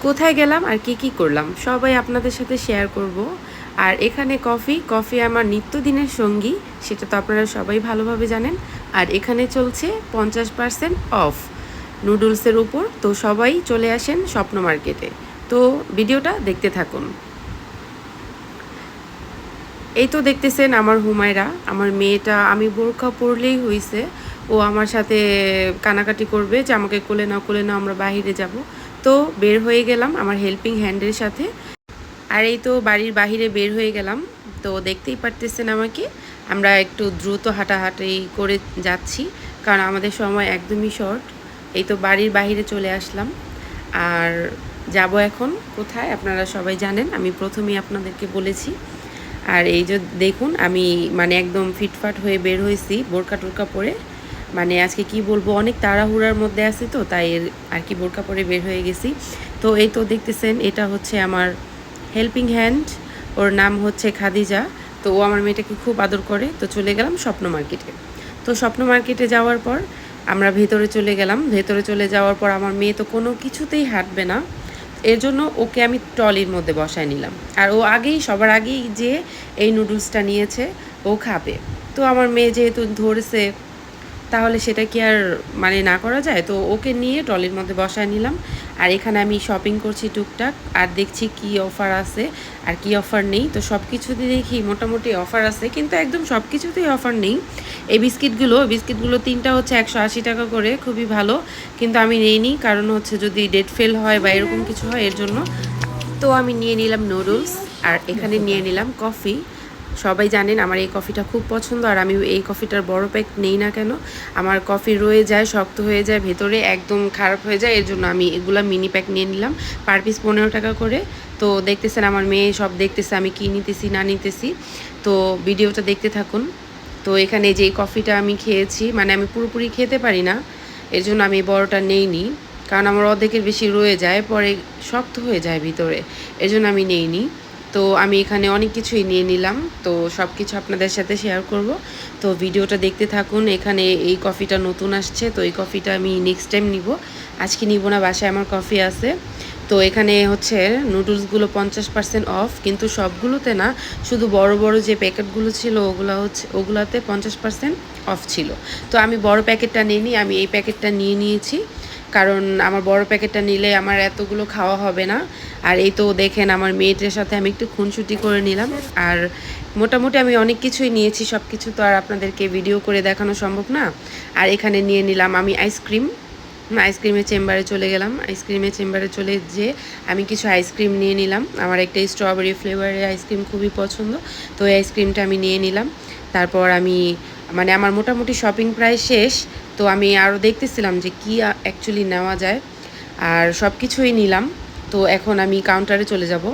কোথায় গেলাম আর কি করলাম সবাই আপনাদের সাথে শেয়ার করব। আর এখানে কফি আমার নিত্যদিনের সঙ্গী, সেটা তো আপনারা সবাই ভালোভাবে জানেন। আর এখানে চলছে 50% অফ নুডলসের উপর। তো সবাই চলে আসেন স্বপ্ন মার্কেটে। তো ভিডিওটা দেখতে থাকুন। এই তো দেখতেছেন আমার হুমায়রা, আমার মেয়েটা, আমি বোরখা পরলেই হইছে ও আমার সাথে কানাকাটি করবে যে আমাকে কোলে নাও আমরা বাহিরে যাব। তো বের হয়ে গেলাম আমার হেল্পিং হ্যান্ডের সাথে। আর এই তো বাড়ির বাহিরে বের হয়ে গেলাম। তো দেখতেই পারতেছেন আমাকে, আমরা একটু দ্রুত হাঁটাহাঁটি করে যাচ্ছি, কারণ আমাদের সময় একদমই শর্ট। এই তো বাড়ির বাহিরে চলে আসলাম। আর যাব এখন কোথায় আপনারা সবাই জানেন, আমি প্রথমেই আপনাদেরকে বলেছি। আর এই যে দেখুন আমি মানে একদম ফিটফাট হয়ে বের হয়েছি বোরকা টোরকা পরে। মানে আজকে কি বলবো, অনেক তাড়াহুড়ার মধ্যে আছি, তো তাই আর কি বোরকা পরে বের হয়ে গেছি। তো এই তো দেখতেছেন এটা হচ্ছে আমার হেল্পিং হ্যান্ড, ওর নাম হচ্ছে খাদিজা। তো ও আমার মেয়েটাকে খুব আদর করে। তো চলে গেলাম স্বপ্ন মার্কেটে। তো স্বপ্ন মার্কেটে যাওয়ার পর আমরা ভেতরে চলে গেলাম। ভেতরে চলে যাওয়ার পর আমার মেয়ে তো কোনো কিছুতেই হাঁটবে না, এর জন্য ওকে আমি ট্রলির মধ্যে বসায় নিলাম। আর ও সবার আগেই যে এই নুডলসটা নিয়েছে, ও খাবে। তো আমার মেয়ে যেহেতু ধরেছে, তাহলে সেটা কি আর মানে না করা যায়। তো ওকে নিয়ে ট্রলির মধ্যে বসায় নিলাম। আর এখানে আমি শপিং করছি টুকটাক, আর দেখছি কি অফার আছে আর কি অফার নেই। তো সব কিছুতে দেখি মোটামুটি অফার আছে, কিন্তু একদম সব কিছুতেই অফার নেই। এই বিস্কিটগুলো 3টা হচ্ছে 180 টাকা করে, খুবই ভালো। কিন্তু আমি নিইনি, কারণ হচ্ছে যদি ডেট ফেল হয় বা এরকম কিছু হয় এর জন্য। তো আমি নিয়ে নিলাম নুডলস, আর এখানে নিয়ে নিলাম কফি। সবাই জানেন আমার এই কফিটা খুব পছন্দ, আর আমি এই কফিটার বড় প্যাক নেই না কেন, আমার কফি রয়ে যায়, শক্ত হয়ে যায় ভেতরে, একদম খারাপ হয়ে যায়। এর জন্য আমি এগুলা মিনি প্যাক নিয়ে নিলাম, পার পিস 15 টাকা করে। তো দেখতেছেন আমার মেয়ে সব দেখতেছে আমি কি নিতেছি না নিতেছি। তো ভিডিওটা দেখতে থাকুন। তো এখানে যে কফিটা আমি খেয়েছি, মানে আমি পুরোপুরি খেতে পারি না, এর জন্য আমি বড়টা নেইনি, কারণ আমার অর্ধেকের বেশি রয়ে যায়, পরে শক্ত হয়ে যায় ভিতরে, এর জন্য আমি নেইনি। তো আমি এখানে অনেক কিছুই নিয়ে নিলাম, তো সব কিছু আপনাদের সাথে শেয়ার করব। তো ভিডিওটা দেখতে থাকুন। এখানে এই কফিটা নতুন আসছে, তো এই কফিটা আমি নেক্সট টাইম নিব, আজকে নিব না, বাসায় আমার কফি আছে। তো এখানে হচ্ছে নুডলসগুলো 50% অফ, কিন্তু সবগুলোতে না, শুধু বড় বড় যে প্যাকেটগুলো ছিল ওগুলাতে 50% অফ ছিল। তো আমি বড় প্যাকেটটা নিইনি, আমি এই প্যাকেটটা নিয়ে নিয়েছি, কারণ আমার বড় প্যাকেটটা নিলে আমার এতগুলো খাওয়া হবে না। আর এই তো দেখেন আমার মেয়েটার সাথে আমি একটু খুনসুটি করে নিলাম। আর মোটামুটি আমি অনেক কিছুই নিয়েছি, সব কিছু তো আর আপনাদেরকে ভিডিও করে দেখানো সম্ভব না। আর এখানে নিয়ে নিলাম আমি আইসক্রিম। আইসক্রিমের চেম্বারে চলে গেলাম। আইসক্রিমের চেম্বারে চলে যেয়ে আমি কিছু আইসক্রিম নিয়ে নিলাম। আমার একটা স্ট্রবেরি ফ্লেভারের আইসক্রিম খুবই পছন্দ, তো এই আইসক্রিমটা আমি নিয়ে নিলাম। তারপর আমি মানে আমার মোটামুটি শপিং প্রায় শেষ। তো আমি আরও দেখতেছিলাম যে কী অ্যাকচুয়ালি নেওয়া যায়, আর সব কিছুই নিলাম। তো এখন আমি কাউন্টারে চলে যাব।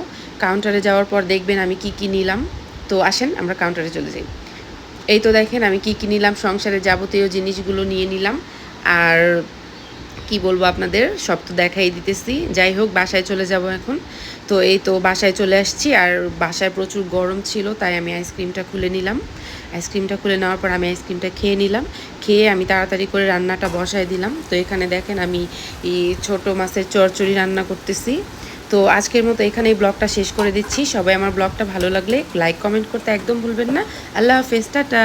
কাউন্টারে যাওয়ার পর দেখবেন আমি কি নিলাম। তো আসেন আমরা কাউন্টারে চলে যাই। এই তো দেখেন আমি কি নিলাম, সংসারের যাবতীয় জিনিসগুলো নিয়ে নিলাম। আর কি বলবো আপনাদের, সব তো দেখাই দিতেছি। যাই হোক, বাসায় চলে যাব এখন। তো এই তো বাসায় চলে আসছি, আর বাসায় প্রচুর গরম ছিল, তাই আমি আইসক্রিমটা খুলে নিলাম। আইসক্রিমটা খুলে নেওয়ার পর আমি আইসক্রিমটা খেয়ে নিলাম। খেয়ে আমি তাড়াতাড়ি করে রান্নাটা বসায় দিলাম। তো এখানে দেখেন আমি এই ছোটো মাছের চচ্চড়ি রান্না করতেছি। তো আজকের মতো এখানেই ব্লগটা শেষ করে দিচ্ছি। সবাই আমার ব্লগটা ভালো লাগলে লাইক কমেন্ট করতে একদম ভুলবেন না। আল্লাহ হাফেজ, টাটা।